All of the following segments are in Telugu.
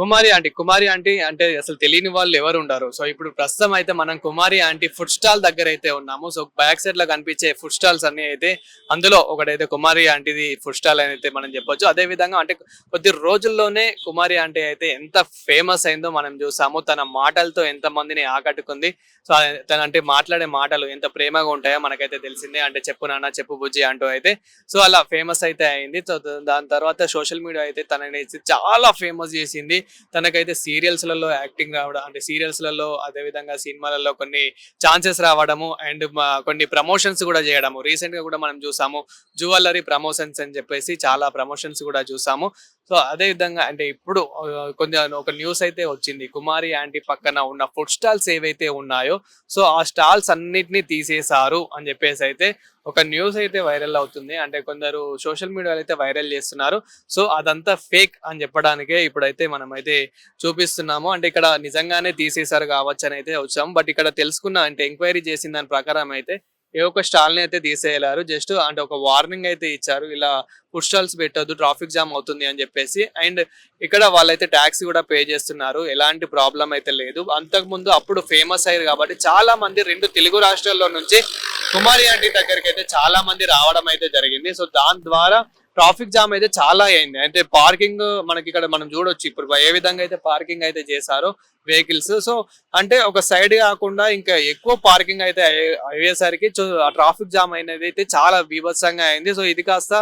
కుమారి ఆంటీ అంటే అసలు తెలియని వాళ్ళు ఎవరు ఉండరు. సో ఇప్పుడు ప్రస్తుతం అయితే మనం కుమారి ఆంటీ ఫుడ్ స్టాల్ దగ్గర అయితే ఉన్నాము. సో బ్యాక్ సైడ్ లో కనిపించే ఫుడ్ స్టాల్స్ అన్ని అయితే అందులో ఒకటైతే కుమారి ఆంటీది ఫుడ్ స్టాల్ అని అయితే మనం చెప్పొచ్చు. అదే విధంగా అంటే కొద్ది రోజుల్లోనే కుమారి ఆంటీ అయితే ఎంత ఫేమస్ అయిందో మనం చూసాము. తన మాటలతో ఎంత మందిని ఆకట్టుకుంది. సో తన అంటే మాట్లాడే మాటలు ఎంత ప్రేమగా ఉంటాయో మనకైతే తెలిసిందే. అంటే చెప్పు నాన్న చెప్పు బుజ్జి అంటూ అయితే సో అలా ఫేమస్ అయితే అయింది. సో దాని తర్వాత సోషల్ మీడియా అయితే తనని చాలా ఫేమస్ చేసింది. తనకైతే సీరియల్స్లలో యాక్టింగ్ రావడం అంటే సీరియల్స్లలో అదే విధంగా సినిమాలలో కొన్ని ఛాన్సెస్ రావడము అండ్ కొన్ని ప్రమోషన్స్ కూడా చేయడము. రీసెంట్ గా కూడా మనం చూసాము జ్యువెలరీ ప్రమోషన్స్ అని చెప్పేసి చాలా ప్రమోషన్స్ కూడా చూసాము. సో అదే విధంగా అంటే ఇప్పుడు కొంచెం ఒక న్యూస్ అయితే వచ్చింది. కుమారి ఆంటీ పక్కన ఉన్న ఫుడ్ స్టాల్స్ ఏవైతే ఉన్నాయో సో ఆ స్టాల్స్ అన్నిటినీ తీసేశారు అని చెప్పేసి అయితే ఒక న్యూస్ అయితే వైరల్ అవుతుంది. అంటే కొందరు సోషల్ మీడియాలో అయితే వైరల్ చేస్తున్నారు. సో అదంతా ఫేక్ అని చెప్పడానికే ఇప్పుడైతే మనం అయితే చూపిస్తున్నాము. అంటే ఇక్కడ నిజంగానే తీసేశారు కావచ్చు అని అయితే వచ్చాము. బట్ ఇక్కడ తెలుసుకున్న అంటే ఎంక్వైరీ చేసిన దాని ప్రకారం అయితే ఏ ఒక్క స్టాల్ ని అయితే తీసేయలేరు. జస్ట్ అంటే ఒక వార్నింగ్ అయితే ఇచ్చారు. ఇలా ఫుడ్ స్టాల్స్ పెట్టొద్దు ట్రాఫిక్ జామ్ అవుతుంది అని చెప్పేసి. అండ్ ఇక్కడ వాళ్ళైతే ట్యాక్స్ కూడా పే చేస్తున్నారు. ఎలాంటి ప్రాబ్లం అయితే లేదు. అంతకు ముందు అప్పుడు ఫేమస్ అయ్యారు కాబట్టి చాలా మంది 2 తెలుగు రాష్ట్రాల్లో నుంచి కుమారి ఆంటీ దగ్గరికి అయితే చాలా మంది రావడం అయితే జరిగింది. సో దాని ద్వారా ట్రాఫిక్ జామ్ అయితే చాలా అయింది. అంటే పార్కింగ్ మనకి ఇక్కడ మనం చూడొచ్చు ఇప్పుడు ఏ విధంగా అయితే పార్కింగ్ అయితే చేశారో వెహికల్స్. సో అంటే ఒక సైడ్ కాకుండా ఇంకా ఎక్కువ పార్కింగ్ అయితే అయ్యేసరికి ఆ ట్రాఫిక్ జామ్ అనేది అయితే చాలా బీభత్సంగా అయింది. సో ఇది కాస్త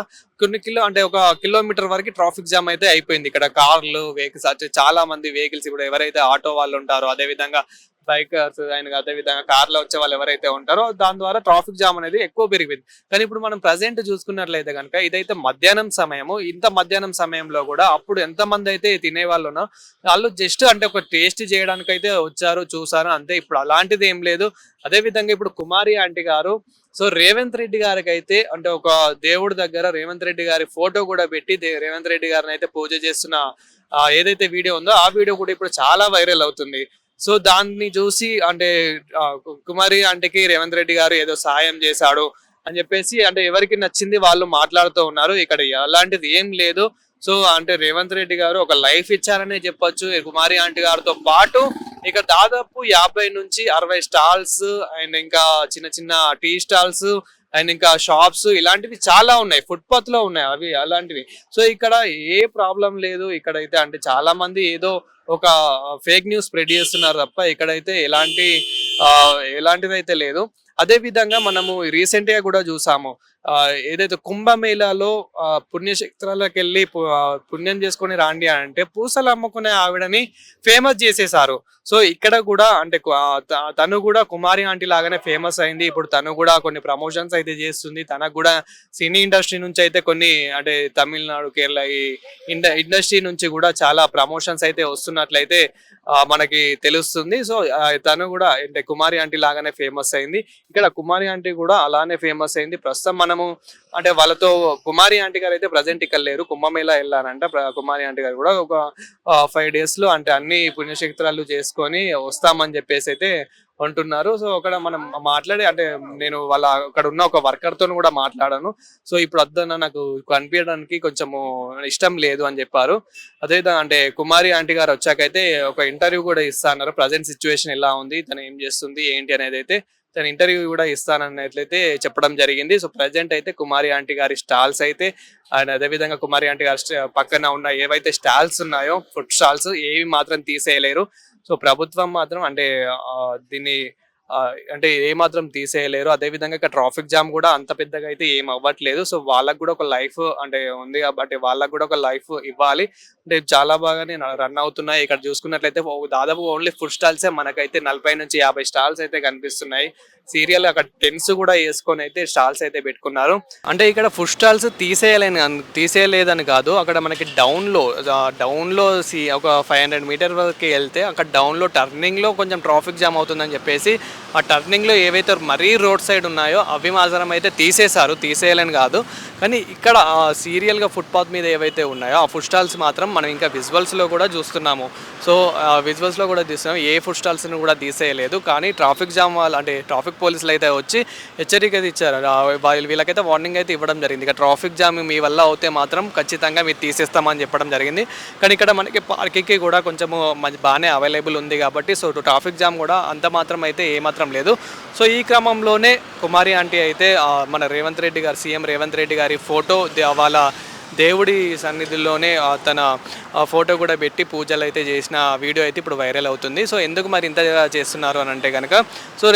కొన్ని అంటే ఒక కిలోమీటర్ వరకు ట్రాఫిక్ జామ్ అయితే అయిపోయింది. ఇక్కడ కార్లు వెహికల్స్ అంటే చాలా మంది వెహికల్స్ ఇప్పుడు ఎవరైతే ఆటో వాళ్ళు ఉంటారో అదే విధంగా బైకర్స్ అండ్ అదే విధంగా కార్ లో వచ్చే వాళ్ళు ఎవరైతే ఉంటారో దాని ద్వారా ట్రాఫిక్ జామ్ అనేది ఎక్కువ పెరిగిపోయింది. కానీ ఇప్పుడు మనం ప్రజెంట్ చూసుకున్నట్లయితే కనుక ఇదైతే మధ్యాహ్నం సమయము. ఇంత మధ్యాహ్నం సమయంలో కూడా అప్పుడు ఎంత మంది అయితే తినే వాళ్ళు ఉన్నారో వాళ్ళు జస్ట్ అంటే ఒక టేస్ట్ చేయడానికి అయితే వచ్చారు చూసారు అంతే. ఇప్పుడు అలాంటిది ఏం లేదు. అదే విధంగా ఇప్పుడు కుమారి ఆంటీ గారు సో రేవంత్ రెడ్డి గారికి అయితే అంటే ఒక దేవుడి దగ్గర రేవంత్ రెడ్డి గారి ఫోటో కూడా పెట్టి రేవంత్ రెడ్డి గారిని అయితే పూజ చేస్తున్న ఏదైతే వీడియో ఉందో ఆ వీడియో కూడా ఇప్పుడు చాలా వైరల్ అవుతుంది. సో దాన్ని చూసి అంటే కుమారి ఆంటీకి రేవంత్ రెడ్డి గారు ఏదో సాయం చేశాడు అని చెప్పేసి అంటే ఎవరికి నచ్చింది వాళ్ళు మాట్లాడుతూ ఉన్నారు. ఇక్కడ అలాంటిది ఏం లేదు. సో అంటే రేవంత్ రెడ్డి గారు ఒక లైఫ్ ఇచ్చారనే చెప్పొచ్చు. కుమారి ఆంటీ గారితో పాటు ఇక దాదాపు 50 నుంచి 60 స్టాల్స్ అండ్ ఇంకా చిన్న చిన్న టీ స్టాల్స్ అండ్ ఇంకా షాప్స్ ఇలాంటివి చాలా ఉన్నాయి. ఫుట్పాత్ లో ఉన్నాయి అవి అలాంటివి. సో ఇక్కడ ఏ ప్రాబ్లం లేదు. ఇక్కడైతే అంటే చాలా మంది ఏదో ఒక ఫేక్ న్యూస్ స్ప్రెడ్ చేస్తున్నారు తప్ప ఇక్కడైతే ఎలాంటిది అయితే లేదు. అదే విధంగా మనము రీసెంట్ గా కూడా చూసాము. ఏదైతే కుంభమేళాలో పుణ్యక్షేత్రాలకు వెళ్ళి పుణ్యం చేసుకుని రాండి అంటే పూసలు అమ్ముకునే ఆవిడని ఫేమస్ చేసేసారు. సో ఇక్కడ కూడా అంటే తను కూడా కుమారి ఆంటీ లాగానే ఫేమస్ అయింది. ఇప్పుడు తను కూడా కొన్ని ప్రమోషన్స్ అయితే చేస్తుంది. తనకు కూడా సినీ ఇండస్ట్రీ నుంచి అయితే కొన్ని అంటే తమిళనాడు కేరళ ఈ ఇండస్ట్రీ నుంచి కూడా చాలా ప్రమోషన్స్ అయితే వస్తున్నట్లయితే మనకి తెలుస్తుంది. సో తను కూడా అంటే కుమారి ఆంటీ లాగానే ఫేమస్ అయింది. ఇక్కడ కుమారి ఆంటీ కూడా అలానే ఫేమస్ అయింది. ప్రస్తుతం మనము అంటే వాళ్ళతో కుమారి ఆంటీ గారు అయితే ప్రజెంట్ ఇక్కడ లేరు. కుంభమేళా వెళ్ళారంట. కుమారి ఆంటీ గారు కూడా ఒక 5 days లో అంటే అన్ని పుణ్యక్షేత్రాలు చేసుకొని వస్తామని చెప్పేసి అయితే అంటున్నారు. సో అక్కడ మనం మాట్లాడి అంటే నేను వాళ్ళ అక్కడ ఉన్న ఒక వర్కర్ తో కూడా మాట్లాడాను. సో ఇప్పుడు వద్దన్న నాకు కనిపించడానికి కొంచెము ఇష్టం లేదు అని చెప్పారు. అదేవిధంగా అంటే కుమారి ఆంటీ గారు వచ్చాకైతే ఒక ఇంటర్వ్యూ కూడా ఇస్తా అన్నారు. ప్రజెంట్ సిచ్యువేషన్ ఎలా ఉంది, తను ఏం చేస్తుంది ఏంటి అనేది అయితే తన ఇంటర్వ్యూ కూడా ఇస్తానన్నట్లయితే చెప్పడం జరిగింది. సో ప్రజెంట్ అయితే కుమారి ఆంటీ గారి స్టాల్స్ అయితే అండ్ అదేవిధంగా కుమారి ఆంటీ గారి పక్కన ఉన్న ఏవైతే స్టాల్స్ ఉన్నాయో ఫుడ్ స్టాల్స్ ఏవి మాత్రం తీసేయలేరు. సో ప్రభుత్వం మాత్రం అంటే దీన్ని అంటే ఏ మాత్రం తీసేయలేరు. అదే విధంగా ఇక్కడ ట్రాఫిక్ జామ్ కూడా అంత పెద్దగా అయితే ఏం అవ్వట్లేదు. సో వాళ్ళకు కూడా ఒక లైఫ్ అంటే ఉంది కాబట్టి వాళ్ళకు కూడా ఒక లైఫ్ ఇవ్వాలి. అంటే చాలా బాగానే రన్ అవుతున్నాయి. ఇక్కడ చూసుకున్నట్లయితే దాదాపు ఓన్లీ ఫుడ్ స్టాల్సే మనకైతే 40 నుంచి 50 స్టాల్స్ అయితే కనిపిస్తున్నాయి. సీరియల్ అక్కడ టెన్స్ కూడా వేసుకొని అయితే స్టాల్స్ అయితే పెట్టుకున్నారు. అంటే ఇక్కడ ఫుడ్ స్టాల్స్ తీసేయలేదని కాదు. అక్కడ మనకి డౌన్ లో ఒక 500 మీటర్ వరకు వెళ్తే అక్కడ డౌన్ లో టర్నింగ్ లో కొంచెం ట్రాఫిక్ జామ్ అవుతుందని చెప్పేసి ఆ టర్నింగ్లో ఏవైతే మరీ రోడ్ సైడ్ ఉన్నాయో అవి మాత్రం అయితే తీసేశారు, తీసేయాలని కాదు. కానీ ఇక్కడ సీరియల్గా ఫుట్పాత్ మీద ఏవైతే ఉన్నాయో ఆ ఫుడ్ స్టాల్స్ మాత్రం మనం ఇంకా విజువల్స్లో కూడా చూస్తున్నాము. సో విజువల్స్లో కూడా తీస్తున్నాం, ఏ ఫుడ్ స్టాల్స్ని కూడా తీసేయలేదు. కానీ ట్రాఫిక్ జామ్ వాళ్ళు అంటే ట్రాఫిక్ పోలీసులు అయితే వచ్చి హెచ్చరిక అయితే ఇచ్చారు. వీళ్ళకైతే వార్నింగ్ అయితే ఇవ్వడం జరిగింది. ఇక ట్రాఫిక్ జామ్ మీ వల్ల అవుతే మాత్రం ఖచ్చితంగా మీరు తీసేస్తామని చెప్పడం జరిగింది. కానీ ఇక్కడ మనకి పార్కింగ్కి కూడా కొంచెము బాగానే అవైలబుల్ ఉంది కాబట్టి సో ట్రాఫిక్ జామ్ కూడా అంత మాత్రం అయితే ఏమాత్రం లేదు. సో ఈ క్రమంలోనే కుమారి ఆంటీ అయితే మన రేవంత్ రెడ్డి గారు, సీఎం రేవంత్ రెడ్డి గారి ఫోటో వాళ్ళ దేవుడి సన్నిధిలోనే తన ఫోటో కూడా పెట్టి పూజలు అయితే చేసిన వీడియో అయితే ఇప్పుడు వైరల్ అవుతుంది. సో ఎందుకు మరి ఇంత చేస్తున్నారు అని అంటే కనుక సో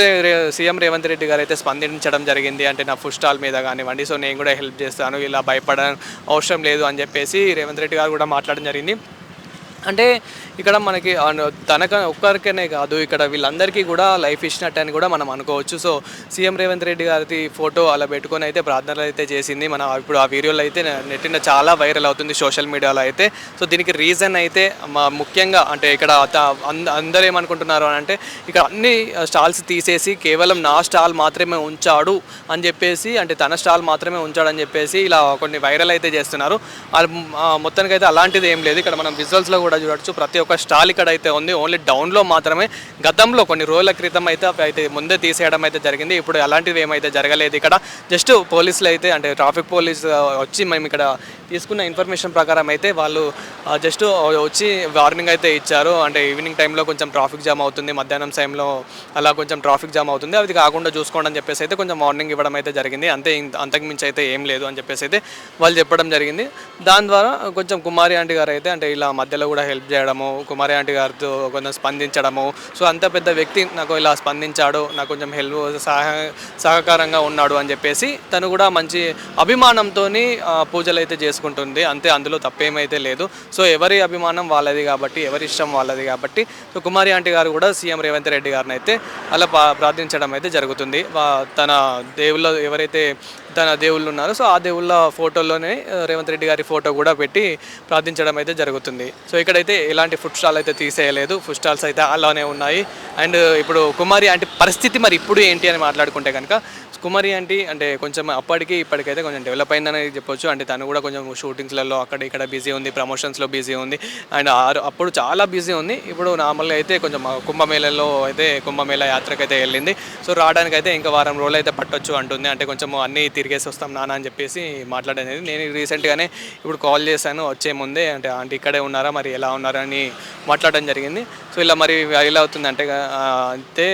సీఎం రేవంత్ రెడ్డి గారు అయితే స్పందించడం జరిగింది. అంటే నా ఫుడ్ స్టాల్ మీద కానివ్వండి, సో నేను కూడా హెల్ప్ చేస్తాను, ఇలా భయపడడం అవసరం లేదు అని చెప్పేసి రేవంత్ రెడ్డి గారు కూడా మాట్లాడడం జరిగింది. అంటే ఇక్కడ మనకి తనక ఒక్కరికనే కాదు, ఇక్కడ వీళ్ళందరికీ కూడా లైఫ్ ఇచ్చినట్టు అని కూడా మనం అనుకోవచ్చు. సో సీఎం రేవంత్ రెడ్డి గారి ఫోటో అలా పెట్టుకొని అయితే ప్రార్థనలు అయితే చేసింది. మన ఇప్పుడు ఆ వీడియోలో అయితే నెట్టిన చాలా వైరల్ అవుతుంది సోషల్ మీడియాలో అయితే. సో దీనికి రీజన్ అయితే ముఖ్యంగా అంటే ఇక్కడ అందరూ ఏమనుకుంటున్నారు అని అంటే ఇక్కడ అన్ని స్టాల్స్ తీసేసి కేవలం నా స్టాల్ మాత్రమే ఉంచాడు అని చెప్పేసి, అంటే తన స్టాల్ మాత్రమే ఉంచాడని చెప్పేసి ఇలా కొన్ని వైరల్ అయితే చేస్తున్నారు. మొత్తానికైతే అలాంటిది ఏం లేదు. ఇక్కడ మనం విజువల్స్లో కూడా చూడొచ్చు, ప్రతి ఒక్క స్టాల్ ఇక్కడ అయితే ఉంది. ఓన్లీ డౌన్లో మాత్రమే గతంలో కొన్ని రోజుల క్రితం అయితే ముందే తీసేయడం అయితే జరిగింది. ఇప్పుడు అలాంటివి ఏమైతే జరగలేదు. ఇక్కడ జస్ట్ పోలీసులు అయితే అంటే ట్రాఫిక్ పోలీస్ వచ్చి మేము ఇక్కడ తీసుకున్న ఇన్ఫర్మేషన్ ప్రకారం అయితే వాళ్ళు జస్ట్ వచ్చి వార్నింగ్ అయితే ఇచ్చారు. అంటే ఈవినింగ్ టైంలో కొంచెం ట్రాఫిక్ జామ్ అవుతుంది, మధ్యాహ్నం టైంలో అలా కొంచెం ట్రాఫిక్ జామ్ అవుతుంది, అది కాకుండా చూసుకోండి అని చెప్పేసి అయితే కొంచెం వార్నింగ్ ఇవ్వడం అయితే జరిగింది. అంతకు మించి అయితే ఏం లేదు అని చెప్పేసి అయితే వాళ్ళు చెప్పడం జరిగింది. దాని ద్వారా కొంచెం కుమారి ఆంటీ గారు అయితే అంటే ఇలా మధ్యలో కూడా హెల్ప్ చేయడము, కుమారి ఆంటీ గారితో కొంచెం స్పందించడము, సో అంత పెద్ద వ్యక్తి నాకు ఇలా స్పందించాడు, నాకు కొంచెం హెల్ప్ సహకారంగా ఉన్నాడు అని చెప్పేసి తను కూడా మంచి అభిమానంతో పూజలు అయితే చేసుకుంటుంది. అంతే, అందులో తప్పేమైతే లేదు. సో ఎవరి అభిమానం వాళ్ళది కాబట్టి, ఎవరి ఇష్టం వాళ్ళది కాబట్టి సో కుమారి ఆంటీ గారు కూడా సీఎం రేవంత్ రెడ్డి గారిని అయితే అలా ప్రార్థించడం అయితే జరుగుతుంది. తన దేవుళ్ళ ఎవరైతే తన దేవుళ్ళు ఉన్నారో సో ఆ దేవుళ్ళ ఫోటోలోనే రేవంత్ రెడ్డి గారి ఫోటో కూడా పెట్టి ప్రార్థించడం అయితే జరుగుతుంది. సో ఇక్కడైతే ఎలాంటి ఫుడ్ స్టాల్ అయితే తీసేయలేదు, ఫుడ్ స్టాల్స్ అయితే అలానే ఉన్నాయి. అండ్ ఇప్పుడు కుమారి ఆంటీ పరిస్థితి మరి ఇప్పుడు ఏంటి అని మాట్లాడుకుంటే కనుక కుమారి ఆంటీ అంటే కొంచెం అప్పటికి ఇప్పటికైతే కొంచెం డెవలప్ అయిందని చెప్పొచ్చు. అంటే తను కూడా కొంచెం షూటింగ్స్లలో అక్కడ ఇక్కడ బిజీ ఉంది, ప్రమోషన్స్లో బిజీ ఉంది. అండ్ అప్పుడు చాలా బిజీ ఉంది. ఇప్పుడు నార్మల్గా అయితే కొంచెం కుంభమేళలో అయితే కుంభమేళ యాత్రకైతే వెళ్ళింది. సో రావడానికి అయితే ఇంకా వారం రోజులు అయితే పట్టొచ్చు అంటుంది. అంటే కొంచెం అన్నీ తిరిగేసి వస్తాం నాన్న అని చెప్పేసి మాట్లాడేది. నేను రీసెంట్గానే ఇప్పుడు కాల్ చేశాను వచ్చే ముందే, అంటే ఆంటీ ఇక్కడే ఉన్నారా, మరి ఎలా ఉన్నారని మాట్లాడడం జరిగింది. సో ఇలా మరి ఇలా అవుతుంది అంటే అంతే.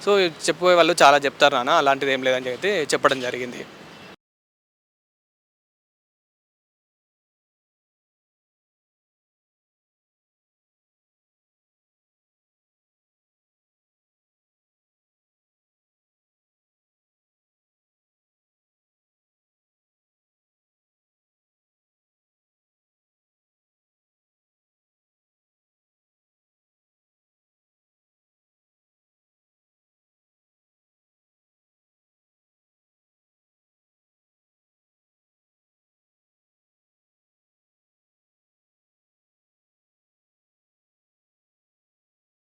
సో చెప్పే వాళ్ళు చాలా చెప్తారు నాన్న, అలాంటిది ఏం లేదని అయితే చెప్పడం జరిగింది.